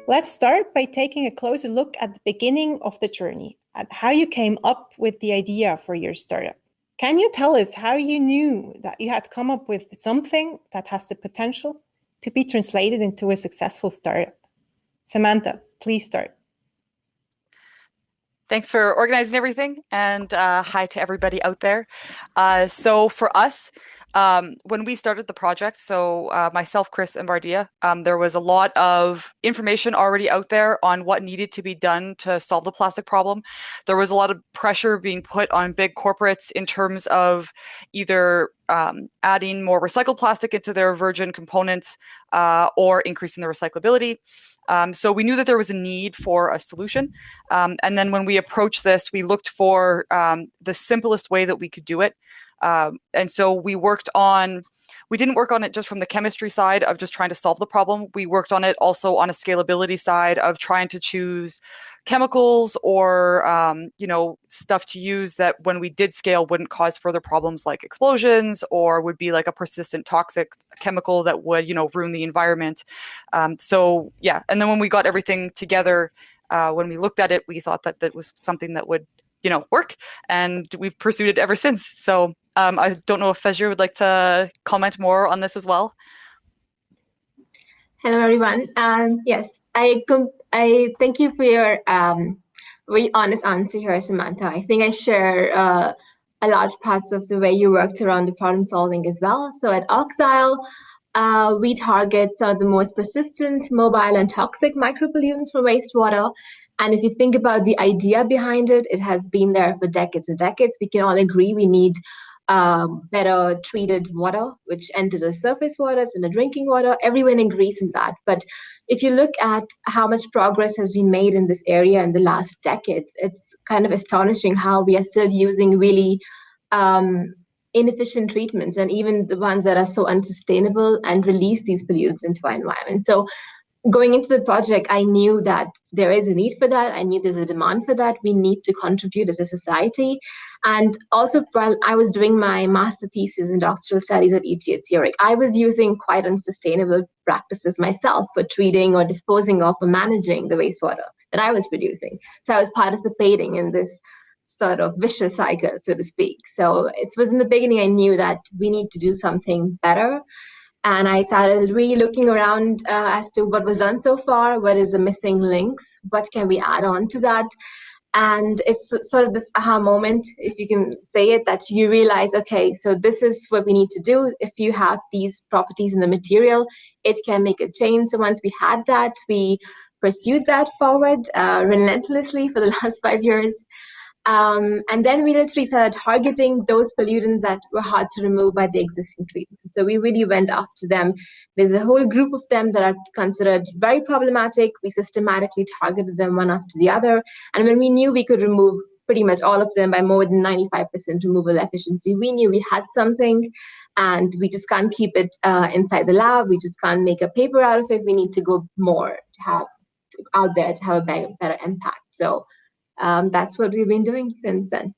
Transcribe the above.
Let's start by taking a closer look at the beginning of the journey, at how you came up with the idea for your startup. Can you tell us how you knew that you had come up with something that has the potential to be translated into a successful startup? Samantha, please start. Thanks for organizing everything, and hi to everybody out there. So for us, when we started the project, myself, Chris, and Bardia, there was a lot of information already out there on what needed to be done to solve the plastic problem. There was a lot of pressure being put on big corporates in terms of either adding more recycled plastic into their virgin components or increasing the recyclability. So we knew that there was a need for a solution. And then when we approached this, we looked for the simplest way that we could do it. And so we didn't work on it just from the chemistry side of just trying to solve the problem. We worked on it also on a scalability side of trying to choose chemicals or, stuff to use that when we did scale wouldn't cause further problems like explosions or would be like a persistent toxic chemical that would, ruin the environment. And then when we got everything together, when we looked at it, we thought that that was something that would, work, and we've pursued it ever since. So I don't know if Fajer would like to comment more on this as well. Hello, everyone. Yes, I thank you for your very honest answer here, Samantha. I think I share a large parts of the way you worked around the problem solving as well. So at Oxyle, we target some of the most persistent, mobile, and toxic micropollutants from wastewater. And if you think about the idea behind it, it has been there for decades and decades. We can all agree we need better treated water, which enters as surface waters and the drinking water. Everyone agrees in that. But if you look at how much progress has been made in this area in the last decades, it's kind of astonishing how we are still using really inefficient treatments, and even the ones that are so unsustainable and release these pollutants into our environment. So going into the project, I knew that there is a need for that. I knew there's a demand for that. We need to contribute as a society. And also, while I was doing my master thesis and doctoral studies at ETH Zurich, I was using quite unsustainable practices myself for treating or disposing of or managing the wastewater that I was producing. So I was participating in this sort of vicious cycle, so to speak. So it was in the beginning, I knew that we need to do something better. And I started really looking around as to what was done so far, what is the missing links, what can we add on to that? And it's sort of this aha moment, if you can say it, that you realize, okay, so this is what we need to do. If you have these properties in the material, it can make a change. So once we had that, we pursued that forward relentlessly for the last 5 years. And then we literally started targeting those pollutants that were hard to remove by the existing treatment. So we really went after them. There's a whole group of them that are considered very problematic. We systematically targeted them one after the other. And when we knew we could remove pretty much all of them by more than 95% removal efficiency, we knew we had something, and we just can't keep it inside the lab. We just can't make a paper out of it. We need to go more to have out there to have a better impact. So that's what we've been doing since then.